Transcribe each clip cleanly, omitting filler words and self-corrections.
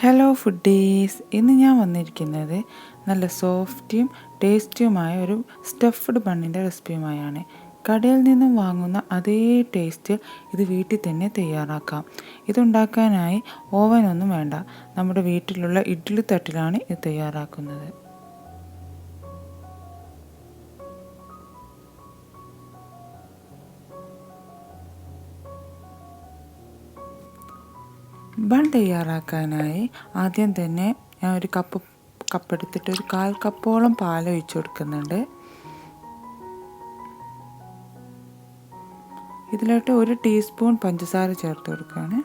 Hello foodies, ഇന്ന് ഞാൻ വന്നിരിക്കുന്നത് നല്ല സോഫ്റ്റും ടേസ്റ്റിയുമായ ഒരു സ്റ്റഫ്ഡ് ബണ്ണിൻ്റെ റെസിപ്പിയുമായാണ്. കടയിൽ നിന്നും വാങ്ങുന്ന അതേ ടേസ്റ്റ് ഇത് വീട്ടിൽ തന്നെ തയ്യാറാക്കാം. ഇതുണ്ടാക്കാനായി ഓവനൊന്നും വേണ്ട, നമ്മുടെ വീട്ടിലുള്ള ഇഡ്ഡലി തട്ടിലാണ് ഇത് തയ്യാറാക്കുന്നത്. ബൺ തയ്യാറാക്കാനായി ആദ്യം തന്നെ ഞാൻ ഒരു കപ്പ് എടുത്തിട്ട് ഒരു 1/4 കപ്പോളം പാൽ ഒഴിച്ചു കൊടുക്കുന്നുണ്ട്. ഇതിലോട്ട് 1 ടീസ്പൂൺ പഞ്ചസാര ചേർത്ത് കൊടുക്കുകയാണ്.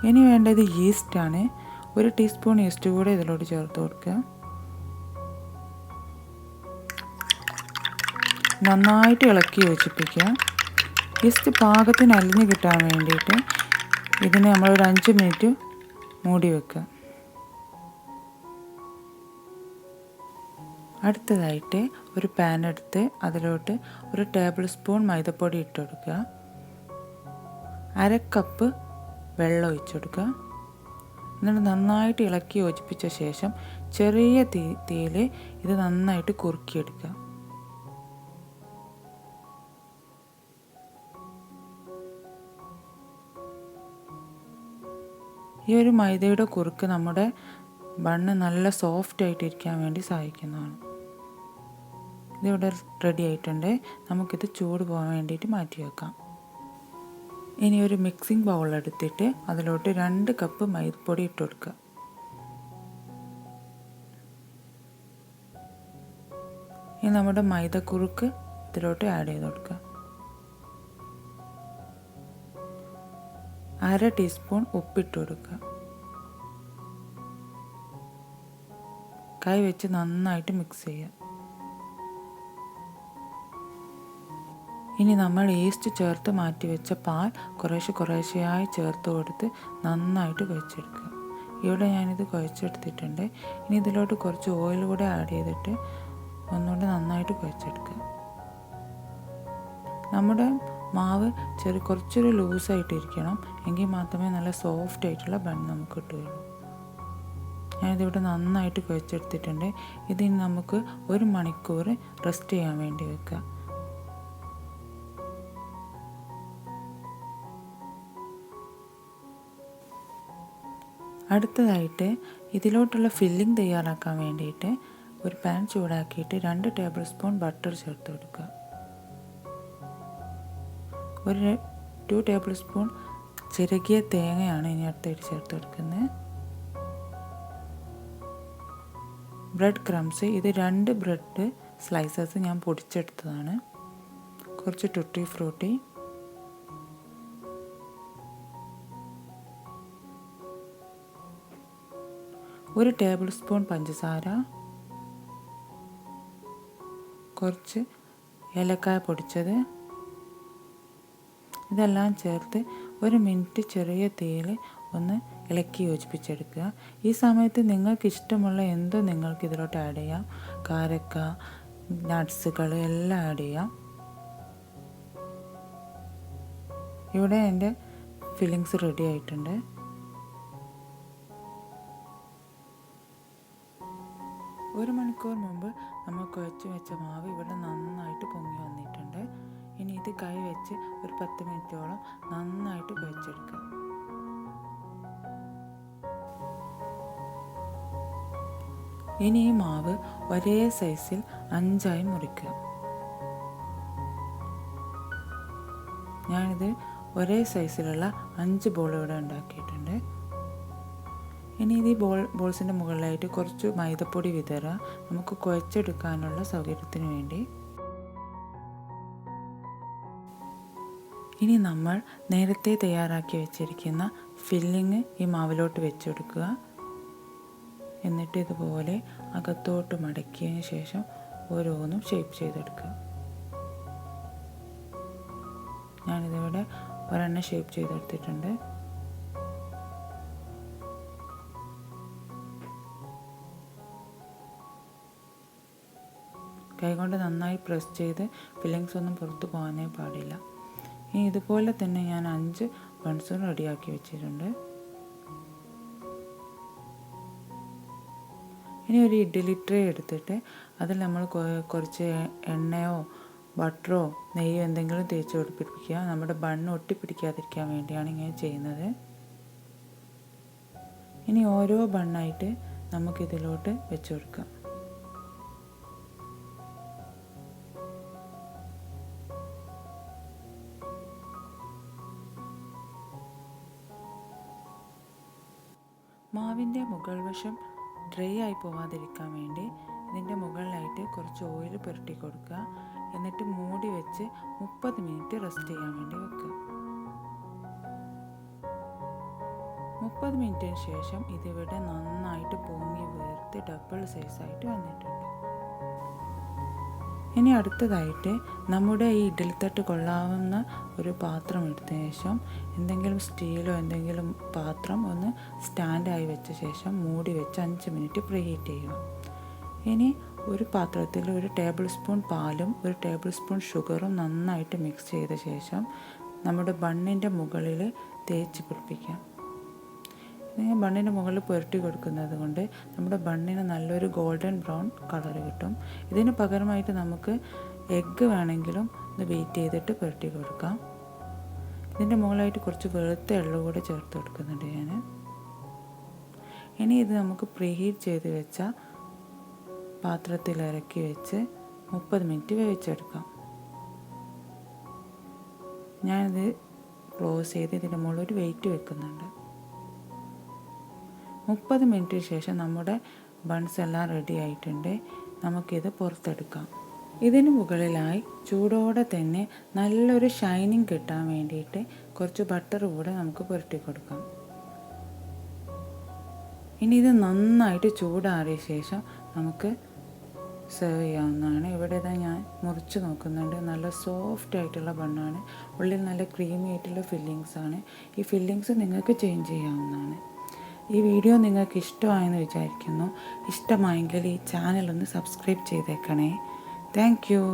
ഇനി വേണ്ടത് ഈസ്റ്റാണ്. 1 ടീസ്പൂൺ ഈസ്റ്റ് കൂടെ ഇതിലോട്ട് ചേർത്ത് കൊടുക്കുക. നന്നായിട്ട് ഇളക്കി യോജിപ്പിക്കുക. ഈസ്റ്റ് പാകത്തിന് അലിഞ്ഞ് കിട്ടാൻ വേണ്ടിയിട്ട് ഇതിനെ നമ്മളൊരു 5 മിനിറ്റ് മൂടി വെക്കുക. അടുത്തതായിട്ട് ഒരു പാൻ എടുത്ത് അതിലോട്ട് 1 ടേബിൾ സ്പൂൺ മൈദപ്പൊടി ഇട്ട് കൊടുക്കുക. 1/2 കപ്പ് വെള്ളം ഒഴിച്ചു കൊടുക്കുക. എന്നിട്ട് നന്നായിട്ട് ഇളക്കി യോജിപ്പിച്ച ശേഷം ചെറിയ തീയിൽ ഇത് നന്നായിട്ട് കുറുക്കിയെടുക്കുക. ഈ ഒരു മൈദയുടെ കുറുക്ക് നമ്മുടെ ബണ്ണ് നല്ല സോഫ്റ്റ് ആയിട്ടിരിക്കാൻ വേണ്ടി സഹായിക്കുന്നതാണ്. ഇതിവിടെ റെഡി ആയിട്ടുണ്ട്. നമുക്കിത് ചൂട് പോകാൻ വേണ്ടിയിട്ട് മാറ്റി വെക്കാം. ഇനി ഒരു മിക്സിംഗ് ബൗൾ എടുത്തിട്ട് അതിലോട്ട് 2 കപ്പ് മൈദപ്പൊടി ഇട്ട് കൊടുക്കുക. ഇനി നമ്മുടെ മൈദക്കുറുക്ക് ഇതിലോട്ട് ആഡ് ചെയ്ത് കൊടുക്കുക. 1/2 ടീസ്പൂൺ ഉപ്പിട്ട് കൊടുക്കുക. കൈ വെച്ച് നന്നായിട്ട് മിക്സ് ചെയ്യുക. ഇനി നമ്മൾ ഈസ്റ്റ് ചേർത്ത് മാറ്റി വെച്ച പാൽ കുറേശ്ശെയായി ചേർത്ത് കൊടുത്ത് നന്നായിട്ട് കുഴച്ചെടുക്കുക. ഇവിടെ ഞാനിത് കുഴച്ചെടുത്തിട്ടുണ്ട്. ഇനി ഇതിലോട്ട് കുറച്ച് ഓയിൽ കൂടെ ആഡ് ചെയ്തിട്ട് ഒന്നുകൂടി നന്നായിട്ട് കുഴച്ചെടുക്കുക. നമ്മുടെ മാവ് കുറച്ചൊരു ലൂസായിട്ടിരിക്കണം, എങ്കിൽ മാത്രമേ നല്ല സോഫ്റ്റ് ആയിട്ടുള്ള ബൺ നമുക്ക് കിട്ടുകയുള്ളൂ. ഞാനിതിവിടെ നന്നായിട്ട് കുഴച്ചെടുത്തിട്ടുണ്ട്. ഇതിന് നമുക്ക് 1 മണിക്കൂർ റെസ്റ്റ് ചെയ്യാൻ വേണ്ടി വെക്കുക. അടുത്തതായിട്ട് ഇതിലോട്ടുള്ള ഫില്ലിംഗ് തയ്യാറാക്കാൻ വേണ്ടിയിട്ട് ഒരു പാൻ ചൂടാക്കിയിട്ട് 2 ടേബിൾ സ്പൂൺ ബട്ടർ ചേർത്ത് കൊടുക്കുക. 2 ടേബിൾ സ്പൂൺ ചിരകിയ തേങ്ങയാണ് ഇനി അടുത്തായിട്ട് ചേർത്ത് കൊടുക്കുന്നത്. ബ്രെഡ് ക്രംസ്, ഇത് 2 ബ്രെഡ് സ്ലൈസസ് ഞാൻ പൊടിച്ചെടുത്തതാണ്. കുറച്ച് ടുട്ടി ഫ്രൂട്ടി, ഒരു ടേബിൾ സ്പൂൺ പഞ്ചസാര, കുറച്ച് ഏലക്കായ പൊടിച്ചത്, ഇതെല്ലാം ചേർത്ത് 1 മിനിറ്റ് ചെറിയ തീയിൽ ഒന്ന് ഇളക്കി യോജിപ്പിച്ചെടുക്കുക. ഈ സമയത്ത് നിങ്ങൾക്ക് ഇഷ്ടമുള്ള എന്തോ നിങ്ങൾക്ക് ഇതിലോട്ട് ആഡ് ചെയ്യാം. കാരക്ക, നട്ട്സുകൾ എല്ലാം ആഡ് ചെയ്യാം. ഇവിടെ എൻ്റെ ഫില്ലിങ്സ് റെഡി ആയിട്ടുണ്ട്. ഒരു മണിക്കൂർ മുമ്പ് നമ്മൾ കുഴച്ച് വെച്ച മാവ് ഇവിടെ നന്നായിട്ട് പൊങ്ങി വന്നിട്ടുണ്ട്. ഇനി ഇത് കൈ വെച്ച് ഒരു 10 മിനിറ്റോളം നന്നായിട്ട് കുഴച്ചെടുക്കുക. ഇനി ഈ മാവ് ഒരേ സൈസിൽ 5ആയി മുറിക്കുക. ഞാനിത് ഒരേ സൈസിലുള്ള 5 ബോൾ ഇവിടെ ഉണ്ടാക്കിയിട്ടുണ്ട്. ഇനി ഇത് ബോൾസിൻ്റെ മുകളിലായിട്ട് കുറച്ച് മൈദപ്പൊടി വിതറുക, നമുക്ക് കുഴച്ചെടുക്കാനുള്ള സൗകര്യത്തിന് വേണ്ടി. ഇനി നമ്മൾ നേരത്തെ തയ്യാറാക്കി വെച്ചിരിക്കുന്ന ഫില്ലിങ് ഈ മാവിലോട്ട് വെച്ചെടുക്കുക. എന്നിട്ട് ഇതുപോലെ അകത്തോട്ട് മടക്കിയതിന് ശേഷം ഓരോന്നും ഷേപ്പ് ചെയ്തെടുക്കുക. ഞാനിതിവിടെ ഒരെണ്ണം ഷേപ്പ് ചെയ്തെടുത്തിട്ടുണ്ട്. കൈകൊണ്ട് നന്നായി പ്രസ് ചെയ്ത് ഫില്ലിങ്സ് ഒന്നും പുറത്ത് പോകാനേ പാടില്ല. ഇനി ഇതുപോലെ തന്നെ ഞാൻ 5 ബൺസും റെഡിയാക്കി വെച്ചിട്ടുണ്ട്. ഇനി ഒരു ഇഡ്ഡലി ട്രേ എടുത്തിട്ട് അതിൽ നമ്മൾ കുറച്ച് എണ്ണയോ ബട്ടറോ നെയ്യോ എന്തെങ്കിലും തേച്ച് പിടിപ്പിക്കുക. നമ്മുടെ ബണ്ണ് ഒട്ടിപ്പിടിക്കാതിരിക്കാൻ വേണ്ടിയാണ് ഇങ്ങനെ ചെയ്യുന്നത്. ഇനി ഓരോ ബണ്ണായിട്ട് നമുക്കിതിലോട്ട് വെച്ച് കൊടുക്കാം. മാവിൻ്റെ മുകൾ വശം ഡ്രൈ ആയി പോവാതിരിക്കാൻ വേണ്ടി ഇതിൻ്റെ മുകളിലായിട്ട് കുറച്ച് ഓയിൽ പുരട്ടി കൊടുക്കുക. എന്നിട്ട് മൂടി വെച്ച് 30 മിനിറ്റ് റെസ്റ്റ് ചെയ്യാൻ വേണ്ടി വെക്കുക. 30 മിനിറ്റിന് ശേഷം ഇതിവിടെ നന്നായിട്ട് പൊങ്ങി വീർത്ത് ഡബിൾ സൈസായിട്ട് വന്നിട്ടുണ്ട്. ഇനി അടുത്തതായിട്ട് നമ്മുടെ ഈ ഇഡ്ഡലിത്തട്ട് കൊള്ളാവുന്ന ഒരു പാത്രം എടുത്തതിന് ശേഷം എന്തെങ്കിലും സ്റ്റീലോ എന്തെങ്കിലും പാത്രം ഒന്ന് സ്റ്റാൻഡായി വെച്ച ശേഷം മൂടി വെച്ച് 5 മിനിറ്റ് പ്രീഹീറ്റ് ചെയ്യുക. ഇനി ഒരു പാത്രത്തിൽ ഒരു ടേബിൾ സ്പൂൺ പാലും ഒരു ടേബിൾ സ്പൂൺ ഷുഗറും നന്നായിട്ട് മിക്സ് ചെയ്ത ശേഷം നമ്മുടെ ബണ്ണിൻ്റെ മുകളിൽ തേച്ച് പിടിപ്പിക്കാം. ഇങ്ങനെ ബണ്ണിൻ്റെ മുകളിൽ പുരട്ടി കൊടുക്കുന്നത് കൊണ്ട് നമ്മുടെ ബണ്ണിന് നല്ലൊരു ഗോൾഡൻ ബ്രൗൺ കളർ കിട്ടും. ഇതിന് പകരമായിട്ട് നമുക്ക് എഗ്ഗ് വേണമെങ്കിലും ഒന്ന് ബീറ്റ് ചെയ്തിട്ട് പുരട്ടി കൊടുക്കാം. ഇതിൻ്റെ മുകളിലായിട്ട് കുറച്ച് വെളുത്ത എള്ളു കൂടെ ചേർത്ത് കൊടുക്കുന്നുണ്ട് ഞാൻ. ഇനി ഇത് നമുക്ക് പ്രീഹീറ്റ് ചെയ്ത് വെച്ച പാത്രത്തിൽ ഇറക്കി വെച്ച് 30 മിനിറ്റ് വേവിച്ചെടുക്കാം. ഞാനിത് ക്ലോസ് ചെയ്ത് ഇതിൻ്റെ മുകളിൽ ഒരു വെയിറ്റ് വെക്കുന്നുണ്ട്. 30 മിനിറ്റിന് ശേഷം നമ്മുടെ ബൺസ് എല്ലാം റെഡി ആയിട്ടുണ്ട്. നമുക്കിത് പുറത്തെടുക്കാം. ഇതിന് മുകളിലായി ചൂടോടെ തന്നെ നല്ലൊരു ഷൈനിങ് കിട്ടാൻ വേണ്ടിയിട്ട് കുറച്ച് ബട്ടർ കൂടെ നമുക്ക് പുരട്ടി കൊടുക്കാം. ഇനി ഇത് നന്നായിട്ട് ചൂടാറിയ ശേഷം നമുക്ക് സെർവ് ചെയ്യാവുന്നതാണ്. ഇവിടെ ഞാൻ മുറിച്ച് നോക്കുന്നുണ്ട്. നല്ല സോഫ്റ്റ് ആയിട്ടുള്ള ബണ്ണാണ്. ഉള്ളിൽ നല്ല ക്രീമി ആയിട്ടുള്ള ഫില്ലിങ്സ് ആണ്. ഈ ഫില്ലിങ്സ് നിങ്ങൾക്ക് ചേഞ്ച് ചെയ്യാവുന്നതാണ്. ഈ വീഡിയോ നിങ്ങൾക്ക് ഇഷ്ടമായെന്ന് വിചാരിക്കുന്നു. ഇഷ്ടമായെങ്കിൽ ഈ ചാനൽ ഒന്ന് സബ്സ്ക്രൈബ് ചെയ്തേക്കണേ. Thank you.